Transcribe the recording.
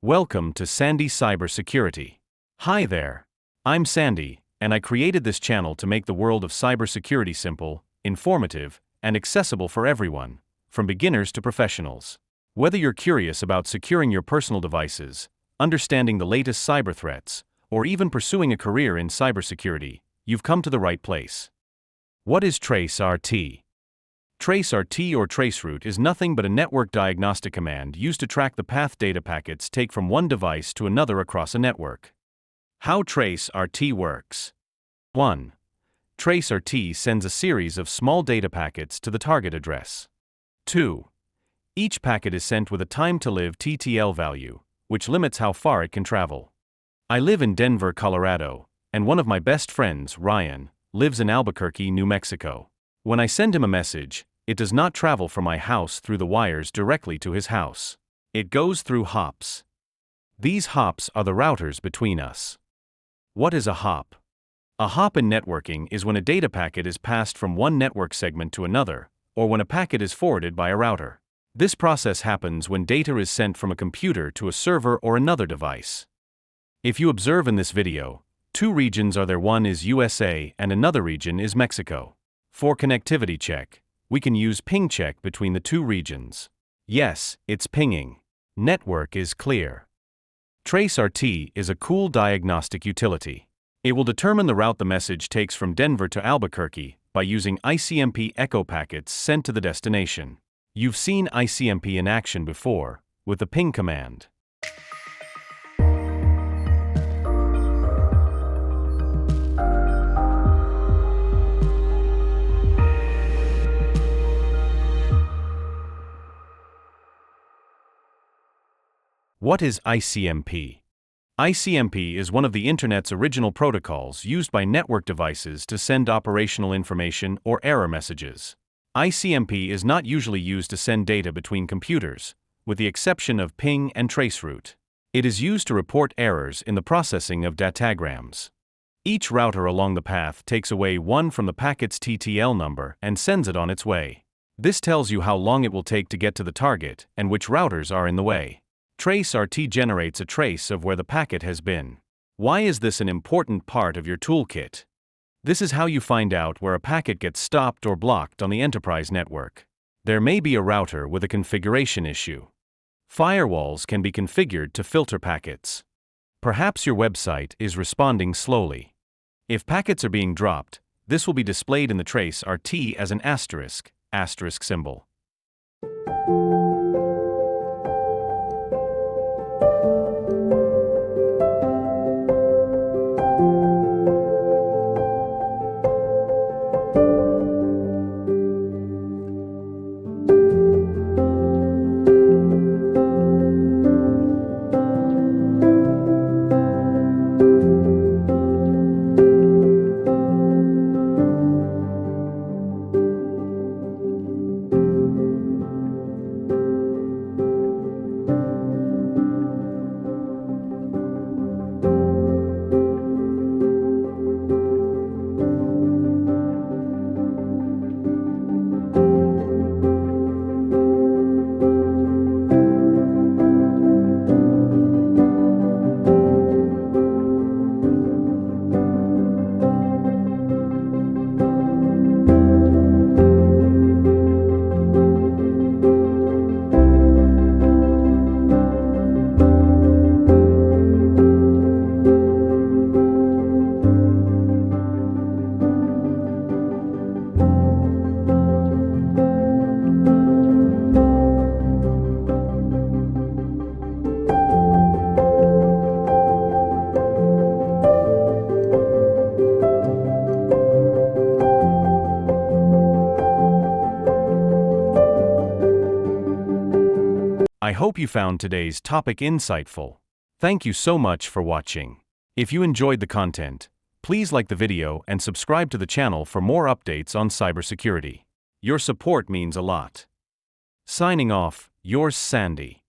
Welcome to Sandy Cybersecurity. Hi there. I'm Sandy, and I created this channel to make the world of cybersecurity simple, informative, and accessible for everyone, from beginners to professionals. Whether you're curious about securing your personal devices, understanding the latest cyber threats, or even pursuing a career in cybersecurity, you've come to the right place. What is Tracert? Tracert or traceroute is nothing but a network diagnostic command used to track the path data packets take from one device to another across a network. How Tracert works. 1. Tracert sends a series of small data packets to the target address. 2. Each packet is sent with a time-to-live TTL value, which limits how far it can travel. I live in Denver, Colorado, and one of my best friends, Ryan, lives in Albuquerque, New Mexico. When I send him a message, it does not travel from my house through the wires directly to his house. It goes through hops. These hops are the routers between us. What is a hop? A hop in networking is when a data packet is passed from one network segment to another, or when a packet is forwarded by a router. This process happens when data is sent from a computer to a server or another device. If you observe in this video, two regions are there. One is USA and another region is Mexico. For connectivity check, we can use ping check between the two regions. Yes, it's pinging. Network is clear. Tracert is a cool diagnostic utility. It will determine the route the message takes from Denver to Albuquerque by using ICMP echo packets sent to the destination. You've seen ICMP in action before, with the ping command. What is ICMP? ICMP is one of the Internet's original protocols used by network devices to send operational information or error messages. ICMP is not usually used to send data between computers, with the exception of ping and traceroute. It is used to report errors in the processing of datagrams. Each router along the path takes away one from the packet's TTL number and sends it on its way. This tells you how long it will take to get to the target and which routers are in the way. Tracert generates a trace of where the packet has been. Why is this an important part of your toolkit? This is how you find out where a packet gets stopped or blocked on the enterprise network. There may be a router with a configuration issue. Firewalls can be configured to filter packets. Perhaps your website is responding slowly. If packets are being dropped, this will be displayed in the Tracert as an asterisk symbol. I hope you found today's topic insightful. Thank you so much for watching. If you enjoyed the content, please like the video and subscribe to the channel for more updates on cybersecurity. Your support means a lot. Signing off, yours Sandy.